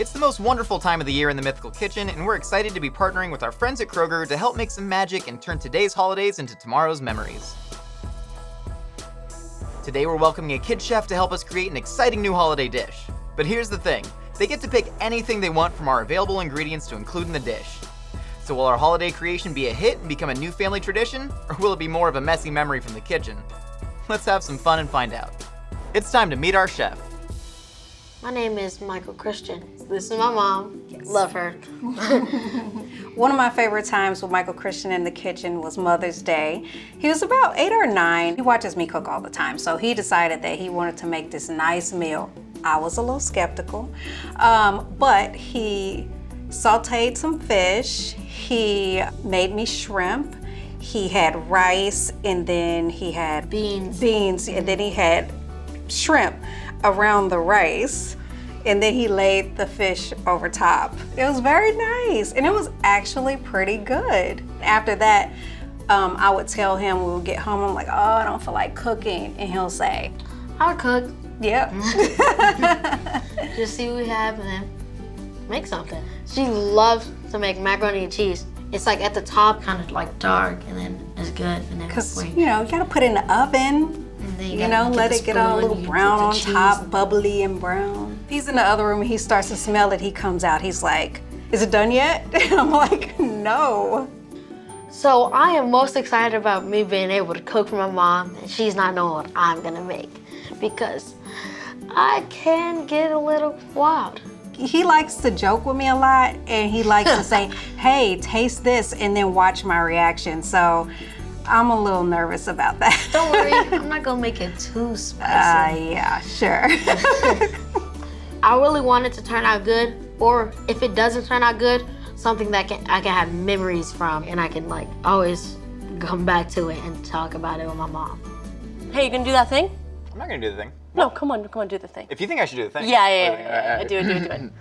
It's the most wonderful time of the year in the Mythical Kitchen, and we're excited to be partnering with our friends at Kroger to help make some magic and turn today's holidays into tomorrow's memories. Today we're welcoming a kid chef to help us create an exciting new holiday dish. But here's the thing, they get to pick anything they want from our available ingredients to include in the dish. So will our holiday creation be a hit and become a new family tradition, or will it be more of a messy memory from the kitchen? Let's have some fun and find out. It's time to meet our chef. My name is Michael Christian. This is my mom. Yes. Love her. One of my favorite times with Michael Christian in the kitchen was Mother's Day. He was about 8 or 9. He watches me cook all the time, so he decided that he wanted to make this nice meal. I was a little skeptical, but he sauteed some fish. He made me shrimp. He had rice, and then he had beans, and then he had shrimp around the rice, and then he laid the fish over top. It was very nice, and it was actually pretty good. After that, I would tell him, we would get home, I'm like, oh, I don't feel like cooking, and he'll say, I'll cook. Yep. Just see what we have and then make something. She loves to make macaroni and cheese. It's like at the top, kind of like dark, and then it's good. And then because you gotta put it in the oven. Let it get a little brown on top, bubbly and brown. He's in the other room and he starts to smell it. He comes out. He's like, "Is it done yet?" And I'm like, "No." So I am most excited about me being able to cook for my mom, and she's not knowing what I'm gonna make, because I can get a little wild. He likes to joke with me a lot, and he likes to say, "Hey, taste this," and then watch my reaction. So I'm a little nervous about that. Don't worry, I'm not gonna make it too spicy. Yeah, sure. I really want it to turn out good, or if it doesn't turn out good, something that I can have memories from, and I can like always come back to it and talk about it with my mom. Hey, you gonna do that thing? I'm not gonna do the thing. No, come on, do the thing. If you think I should do the thing. Yeah. Do it.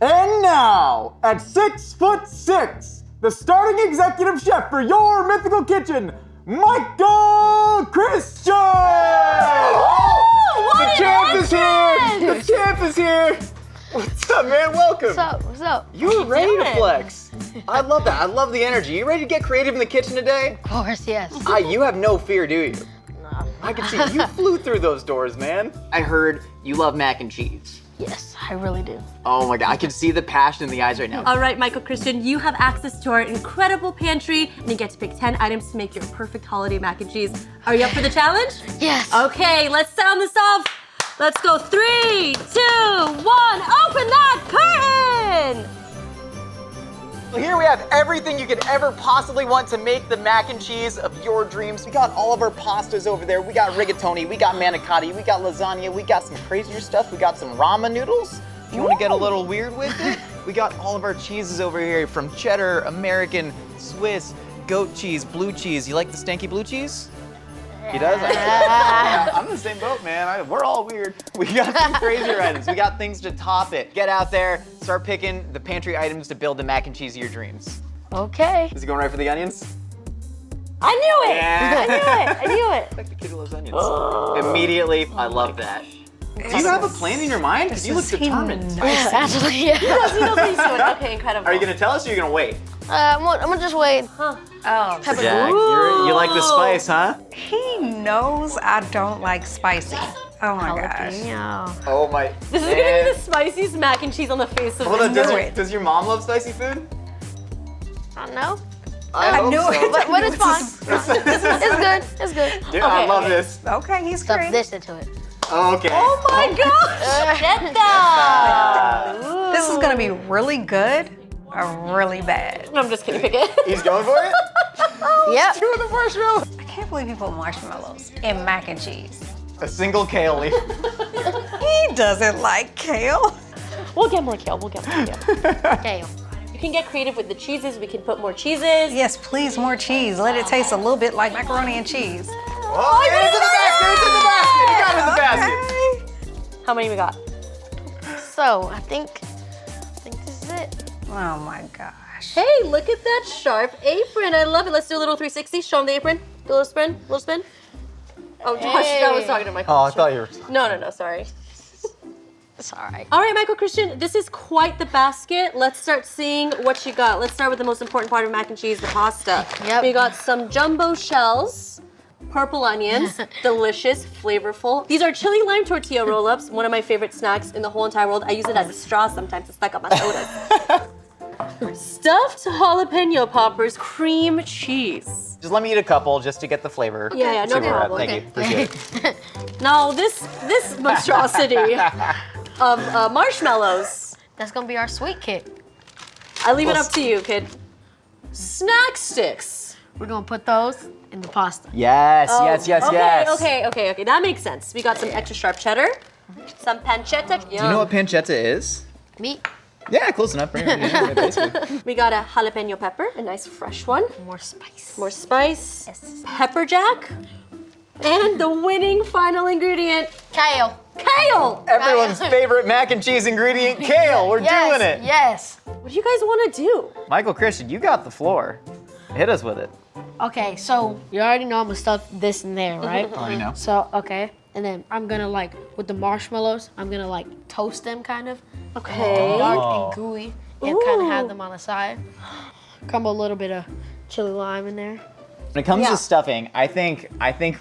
And now, at 6'6", the starting executive chef for your Mythical Kitchen, Michael Christian! The champ is here! The champ is here! What's up, man? Welcome! What's up? You were ready to flex. I love that. I love the energy. You ready to get creative in the kitchen today? Of course, yes. You have no fear, do you? No. I can see you flew through those doors, man. I heard you love mac and cheese. Yes, I really do. Oh my God, I can see the passion in the eyes right now. All right, Michael Christian, you have access to our incredible pantry, and you get to pick 10 items to make your perfect holiday mac and cheese. Are you up for the challenge? Yes. Okay, let's sound this off. Let's go 3, 2, 1, open that curtain! So here we have everything you could ever possibly want to make the mac and cheese of your dreams. We got all of our pastas over there. We got rigatoni, we got manicotti, we got lasagna, we got some crazier stuff. We got some ramen noodles. If you want to get a little weird with it, we got all of our cheeses over here, from cheddar, American, Swiss, goat cheese, blue cheese. You like the stanky blue cheese? He does? I'm in the same boat, man. We're all weird. We got some crazier items. We got things to top it. Get out there, start picking the pantry items to build the mac and cheese of your dreams. Okay. Is he going right for the onions? I knew it! Yeah. I knew it! Like the kid who loves onions. Immediately, I love that. Do you have a plan in your mind? Because you look determined. Yeah, absolutely, yeah. He knows what he's doing. Okay, incredible. Are you going to tell us or are you going to wait? I'm gonna just wait. Huh. Oh, Jack, you like the spice, huh? he knows I don't like spicy. Oh my gosh. Jalapeno. Oh my. This is gonna be the spiciest mac and cheese on the face of Hold on, the does your mom love spicy food? I don't know. I knew hope so. But it's fine. It's good. It's good. Dude, I love this. Okay, he's Stuff great. this into it. Okay. Oh my gosh! Get that! This is gonna be really good or really bad. No, I'm just kidding. Pick it. He's going for it? Yep. Doing the marshmallow. I can't believe you put marshmallows in mac and cheese. A single kale leaf. He doesn't like kale. We'll get more kale. Kale. You can get creative with the cheeses. We can put more cheeses. Yes, please, more cheese. Let it taste a little bit like macaroni and cheese. Oh, it's in the basket! It's in the basket! You got it in the basket! How many we got? So I think this is it. Oh my gosh. Hey, look at that sharp apron. I love it. Let's do a little 360. Show them the apron. Do a little spin. Little spin. Oh, Josh, I was talking to my Oh, I thought you were. No, sorry. It's all right. All right, Michael Christian, this is quite the basket. Let's start seeing what you got. Let's start with the most important part of mac and cheese, the pasta. Yep. We got some jumbo shells, purple onions, delicious, flavorful. These are chili lime tortilla roll-ups, one of my favorite snacks in the whole entire world. I use it as a straw sometimes to suck up my sodas. Stuffed jalapeno poppers, cream cheese. Just let me eat a couple just to get the flavor. Yeah, no See where we're at. problem. Thank you. Appreciate it. Now this monstrosity of marshmallows. That's gonna be our sweet kit. I leave it up to you, kid. Snack sticks. We're gonna put those in the pasta. Yes, yes. Okay. That makes sense. We got some extra sharp cheddar, some pancetta. Do you know what pancetta is? Meat, Yeah, close enough. Yeah, basically. We got a jalapeno pepper, a nice fresh one. more spice. More spice. Yes. Pepper jack. And the winning final ingredient, Kale. kale. Everyone's favorite mac and cheese ingredient, kale. We're doing it. Yes. What do you guys want to do? Michael Christian, you got the floor. Hit us with it. Okay, so you already know I'm gonna stuff this in there, right? Oh, you know. So, okay. And then I'm gonna with the marshmallows, I'm gonna toast them kind of. Okay. Dark Oh. and gooey. And kind of have Ooh. them on the side. Crumble a little bit of chili lime in there. When it comes Yeah. to stuffing, I think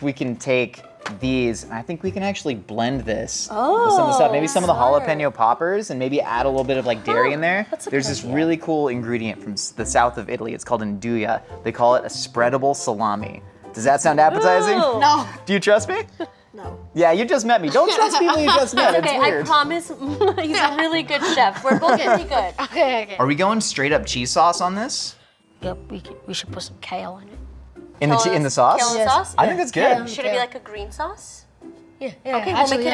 we can take these, and I think we can actually blend this with some of the stuff. Maybe some of the smart. jalapeno poppers, and maybe add a little bit of dairy in there. that's a There's good this idea. really cool ingredient from the south of Italy. It's called nduja. They call it a spreadable salami. Does that sound appetizing? Ooh. No. Do you trust me? No. Yeah, you just met me. Don't trust people you just met. It's Okay, I weird. promise he's a really good chef. We're both pretty good. Okay. Are we going straight up cheese sauce on this? Yep, we should put some kale in it. In the sauce? Kale and sauce? I think that's good. Yeah. Should it be like a green sauce? Yeah. Okay,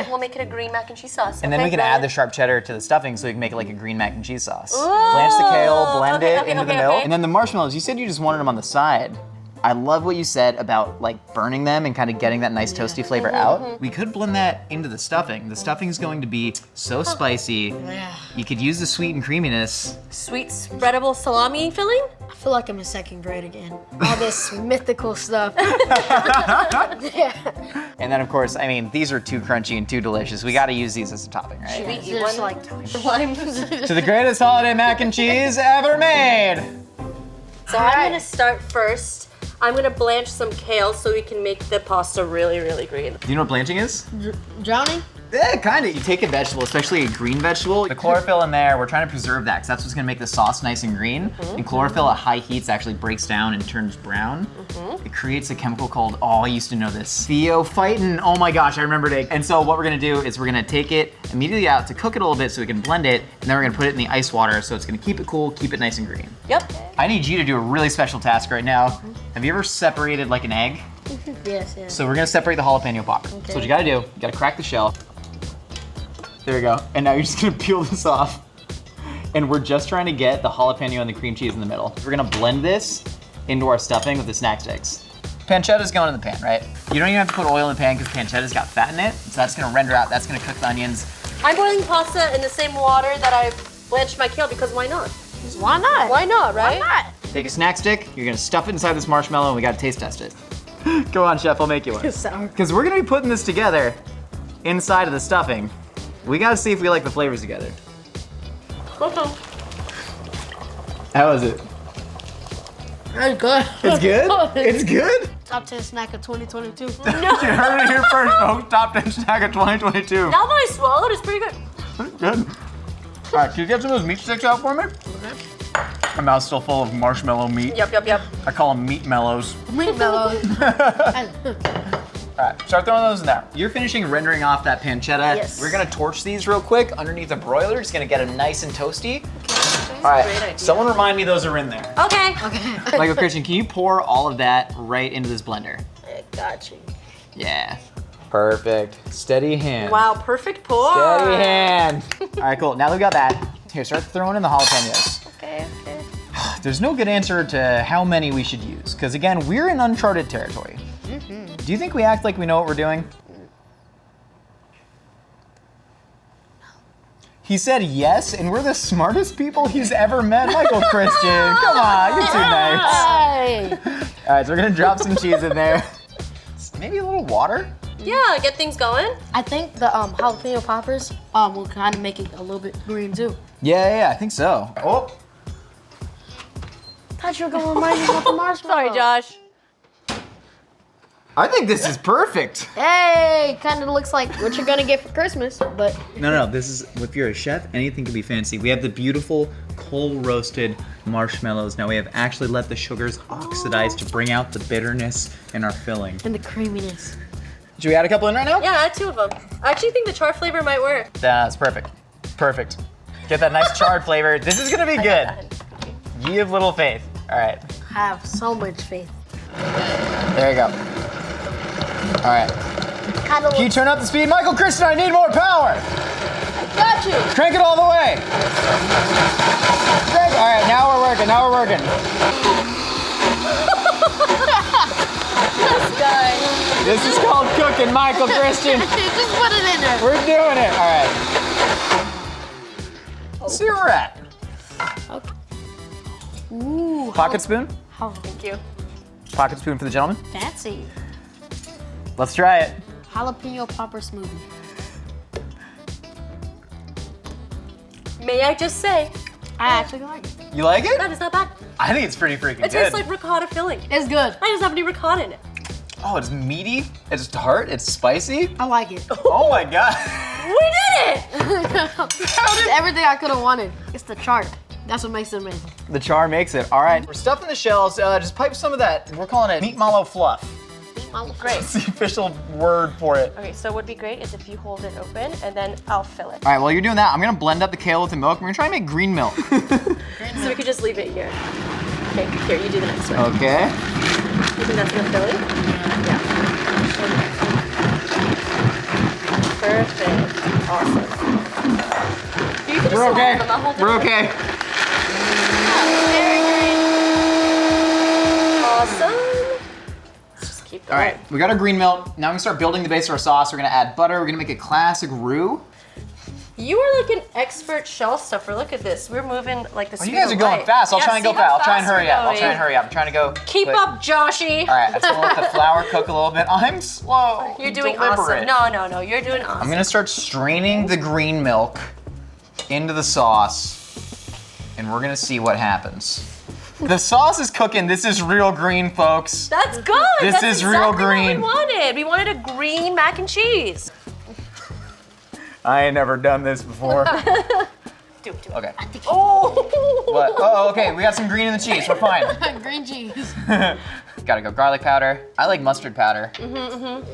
we'll make it a green mac and cheese sauce. And then okay, we can got add it. the sharp cheddar to the stuffing so we can make it like a green mac and cheese sauce. Ooh, Blanch the kale, blend okay, it okay, into the okay, milk. okay. And then the marshmallows, you said you just wanted them on the side. I love what you said about burning them and kind of getting that nice toasty flavor Mm-hmm, out. We could blend that into the stuffing. The stuffing is going to be so spicy. Yeah. You could use the sweet and creaminess. Sweet spreadable salami filling? I feel like I'm in second grade again. All this mythical stuff. Yeah. And then of course, I mean, these are too crunchy and too delicious. We gotta use these as a topping, right? We eat Just one lime. To the greatest holiday mac and cheese ever made. So I'm gonna start first. I'm gonna blanch some kale so we can make the pasta really, really green. Do you know what blanching is? Drowning? Yeah, kind of. You take a vegetable, especially a green vegetable. The chlorophyll in there, we're trying to preserve that because that's what's gonna make the sauce nice and green. And chlorophyll at high heats actually breaks down and turns brown. It creates a chemical called, I used to know this, theophytin. Oh my gosh, I remembered it. And so what we're gonna do is we're gonna take it immediately out to cook it a little bit so we can blend it, and then we're gonna put it in the ice water so it's gonna keep it cool, keep it nice and green. Yep. I need you to do a really special task right now. Have you ever separated like an egg? Yes. So we're gonna separate the jalapeno popper. So what you gotta do, you gotta crack the shell. There you go. And now you're just gonna peel this off. And we're just trying to get the jalapeno and the cream cheese in the middle. We're gonna blend this into our stuffing with the snack sticks. Pancetta's going in the pan, right? You don't even have to put oil in the pan because pancetta's got fat in it. So that's gonna render out, that's gonna cook the onions. I'm boiling pasta in the same water that I blanched my kale because why not? Why not? Why not, right? Why not? Take a snack stick, you're gonna stuff it inside this marshmallow, and we gotta taste test it. Go on, chef, I'll make you one. Sour. Because we're gonna be putting this together inside of the stuffing. We gotta see if we like the flavors together. How is it? That's good. It's good? It's good? Top 10 snack of 2022. You heard it here first, folks. Top 10 snack of 2022. Now that I swallowed, it's pretty good. Good. All right, can you get some of those meat sticks out for me? My mouth's still full of marshmallow meat. Yep. I call them meat mellows. Meat mellow. All right, start throwing those in there. You're finishing rendering off that pancetta. Yes. We're gonna torch these real quick underneath the broiler. It's gonna get them nice and toasty. All right, great idea. someone remind me those are in there. Okay. Michael Christian, can you pour all of that right into this blender? I got you. Yeah. Perfect. Steady hand. Wow, perfect pour. Steady hand. All right, cool. Now that we got that, here, start throwing in the jalapenos. Okay. There's no good answer to how many we should use, because again, we're in uncharted territory. Do you think we act like we know what we're doing? He said yes, and we're the smartest people he's ever met. Michael Christian, come on, you're too nice. Hey. All right, so we're gonna drop some cheese in there. Maybe a little water? Yeah, get things going. I think the jalapeno poppers We'll kind of make it a little bit green too. Yeah, I think so. Oh, Thought you were gonna remind me about the marshmallow. Sorry, Josh. I think this is perfect. Hey, kind of looks like what you're gonna get for Christmas, but No, this is, if you're a chef, anything can be fancy. We have the beautiful coal roasted marshmallows. Now we have actually let the sugars oxidize to bring out the bitterness in our filling. and the creaminess. Should we add a couple in right now? Yeah, add 2 of them. I actually think the char flavor might work. That's perfect. Perfect. Get that nice charred flavor. This is gonna be good. Ye of little faith. All right, Have so much faith. there you go. All right. Kind of Can you turn up the speed? Michael Christian, I need more power. got you. Crank it all the way. All right, now we're working. This guy. This is called cooking, Michael Christian. Just put it in there. We're doing it. All right. Let's see where we're at. Okay. Ooh. Pocket spoon? How Thank you. Pocket spoon for the gentleman. fancy. Let's try it. Jalapeno popper smoothie. May I just say, I actually like it. You like it? that is not bad. I think it's pretty freaking It good. tastes like ricotta filling. It's good. I just have any ricotta in it. Oh, it's meaty. It's tart. It's spicy. I like it. Oh my god. We did it! It's everything I could have wanted. It's the chart. That's what makes it amazing. The char makes it. All right. We're stuffing the shells. Just pipe some of that. We're calling it meat mallow fluff. Great. That's the official word for it. Okay, so what would be great is if you hold it open and then I'll fill it. All right, while you're doing that, I'm gonna blend up the kale with the milk. We're gonna try and make green milk. So we could just leave it here. Okay, here, you do the next one. Okay. You think that's enough filling? Yeah. Perfect. Awesome. You can just We're okay. hold them. I'll hold them. We're okay. Very great. Awesome. Let's just keep going. All right, we got our green milk. Now we're gonna start building the base of our sauce. We're gonna add butter. We're gonna make a classic roux. You are like an expert shell stuffer. Look at this. We're moving like the Oh, speed you guys of are going light. fast. I'll Yeah, try and go see how fast. I'll try and fast hurry we're up. I'll try going. and hurry up. I'm trying to go Keep quick. up, Joshy. All right, I just want to let the flour cook a little bit. I'm slow. You're doing deliberate. awesome. No, you're doing awesome. I'm gonna start straining the green milk into the sauce, and we're gonna see what happens. The sauce is cooking. This is real green, folks. That's good. This That's is real exactly green. What we wanted. We wanted a green mac and cheese. I ain't never done this before. Do it. Okay. Oh. What? Oh, okay. We got some green in the cheese. We're fine. Green cheese. Gotta go garlic powder. I like mustard powder. Have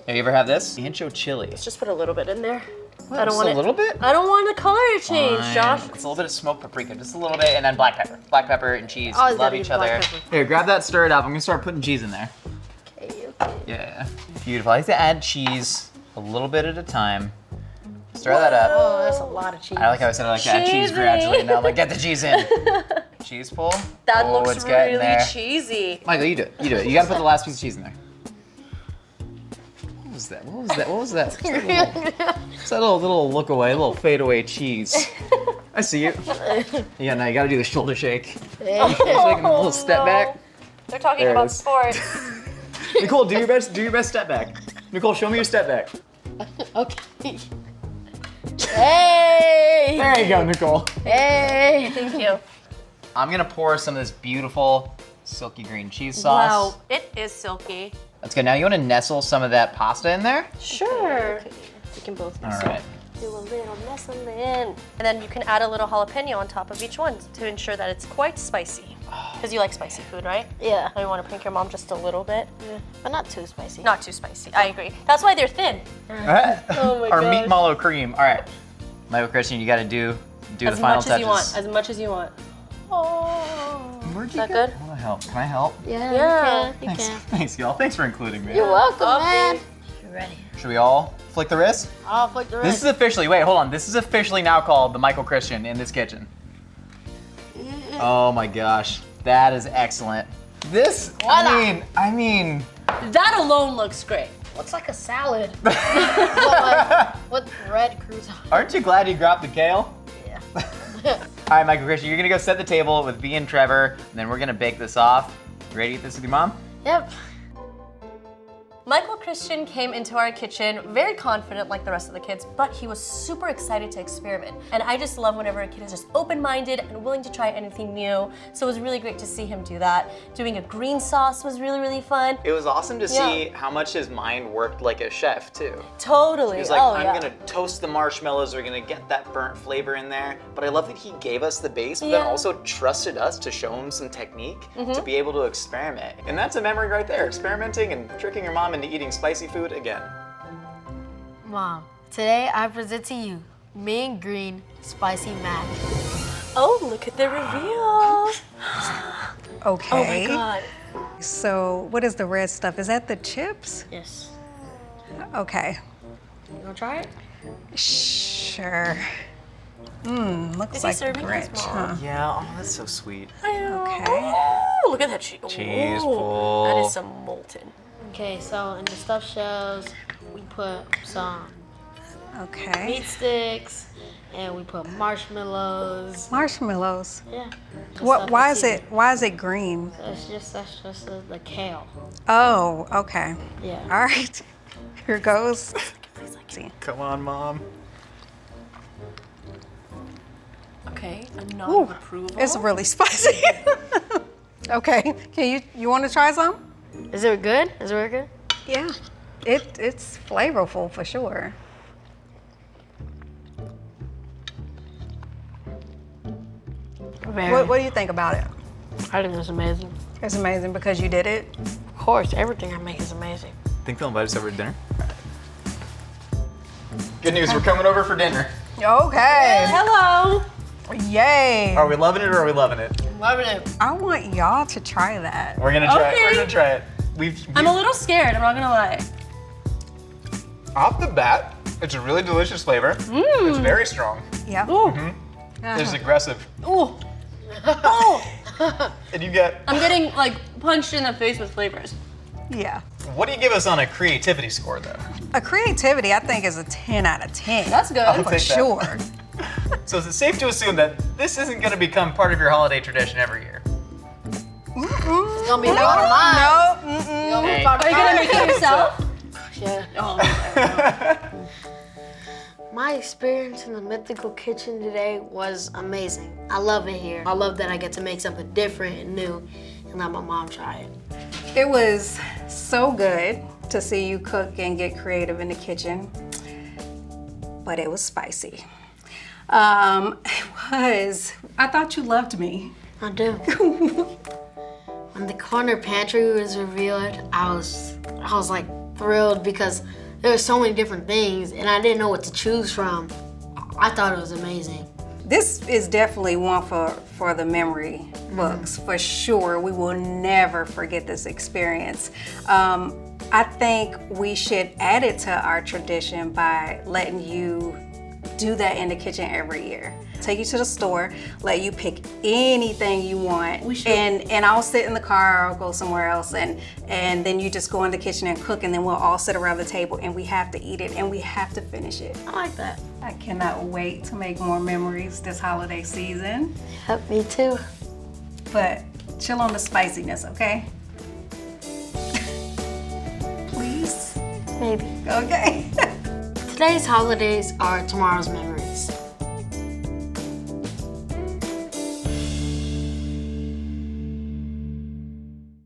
you ever had this? Ancho chili. Just put a little bit in there. I don't Just want a it. little bit? I don't want the color to change, Fine. Josh. It's a little bit of smoked paprika, just a little bit, and then black pepper. Black pepper and cheese Always love gotta each be black other. pepper. Here, grab that, stir it up. I'm gonna start putting cheese in there. Okay. Yeah, beautiful. I like to add cheese a little bit at a time. Stir that up. Oh, that's a lot of cheese. I like how I said I like to add cheese Cheesy. gradually. Now I'm like, get the cheese in. Cheese pull. That Oh, looks it's getting really there. cheesy. Michael, you do it. You do it. You gotta put the last piece of cheese in there. What was that? What was that? What was that? What's that little look away, little fade away cheese? I see you. Yeah, now you gotta do the shoulder shake. Shoulder shake and a little step back. They're talking There it about is. sports. Nicole, do your best step back. Nicole, show me your step back. Okay. Hey! There you go, Nicole. Hey! Thank you. I'm gonna pour some of this beautiful silky green cheese sauce. Wow, it is silky. That's good. Now you wanna nestle some of that pasta in there? Sure. We can both All nestle. right. Do a little nestling. And then you can add a little jalapeno on top of each one to ensure that it's quite spicy. Because you like spicy food, right? Yeah. I want to prank your mom just a little bit. But not too spicy. Not too spicy. I agree. That's why they're thin. Oh my Our gosh. meat mallow cream. All right. Michael Christian, you gotta do the As final much as touches. you want. As much as you want. Oh. Is that good? I wanna help. Can I help? Yeah, Yeah. you Thanks, can. thanks, y'all. Thanks for including me. You're welcome, Okay. man. You're ready. Should we all flick the wrist? I'll flick the This rest. is officially, wait, hold on. This is officially now called the Michael Christian in this kitchen. Oh my gosh, that is excellent. This, Voila. I mean, That alone looks great. Looks like a salad. With red croutons. aren't you glad you grabbed the kale? Yeah. All right, Michael Christian, you're gonna go set the table with V and Trevor, and then we're gonna bake this off. You ready to eat this with your mom? Yep. Michael Christian came into our kitchen very confident like the rest of the kids, but he was super excited to experiment. And I just love whenever a kid is just open-minded and willing to try anything new. So it was really great to see him do that. Doing a green sauce was really, really fun. It was awesome to see how much his mind worked like a chef too. Totally. He was like, I'm yeah. gonna toast the marshmallows, we're gonna get that burnt flavor in there. But I love that he gave us the base, but then also trusted us to show him some technique to be able to experiment. And that's a memory right there, experimenting and tricking your mom into eating spicy food again. Mom, today I present to you mean green spicy mac. Oh, look at the reveal. Okay. Oh my God. So what is the red stuff? Is that the chips? Yes. Okay. You wanna try it? Sure. Looks Is he like serving us, Grinch, Mom? huh? Yeah, oh, that's so sweet. Okay. Oh, look at that cheese. Cheese Ooh, pull. That is some molten. Okay, so in the stuffed shells, we put some Okay. meat sticks, and we put marshmallows. Marshmallows. Yeah. the What? stuff Why that's is it? Why is it green? That's just the kale. Oh, okay. Yeah. All right. Here goes. See. Come on, Mom. Okay, a nod Ooh, of approval. it's really spicy. Okay. Can you want to try some? Is it good? Is it really good? Yeah. It's flavorful for sure. Very. What do you think about it? I think it's amazing. It's amazing because you did it. Of course, everything I make is amazing. Think they'll invite us over to dinner? Good news, we're coming over for dinner. Okay. Hello. Yay. Are we loving it or are we loving it? Loving it. I want y'all to try that. We're gonna try it. Okay. We're gonna try it. We've I'm a little scared, I'm not gonna lie. off the bat, it's a really delicious flavor. It's very strong. Yeah. Ooh. It's aggressive. Ooh. Oh. And you get, I'm getting like punched in the face with flavors. Yeah. what do you give us on a creativity score though? A creativity, I think, is a 10 out of 10. That's good. I'll for take that. sure. So is it safe to assume that this isn't gonna become part of your holiday tradition every year? It's gonna be part of mine. No. It's gonna be part Are of you gonna mine. make it yourself? Yeah. Oh. My experience in the Mythical Kitchen today was amazing. I love it here. I love that I get to make something different and new and let my mom try it. It was so good to see you cook and get creative in the kitchen, but it was spicy. I thought you loved me. I do. When the corner pantry was revealed, I was like thrilled because there were so many different things and I didn't know what to choose from. I thought it was amazing. This is definitely one for the memory books, for sure. We will never forget this experience. I think we should add it to our tradition by letting you do that in the kitchen every year. Take you to the store, let you pick anything you want. We should. And I'll sit in the car or I'll go somewhere else and then you just go in the kitchen and cook and then we'll all sit around the table and we have to eat it and we have to finish it. I like that. I cannot wait to make more memories this holiday season. Yep, me too. But chill on the spiciness, okay? Please? Maybe. Okay. Today's holidays are tomorrow's memories.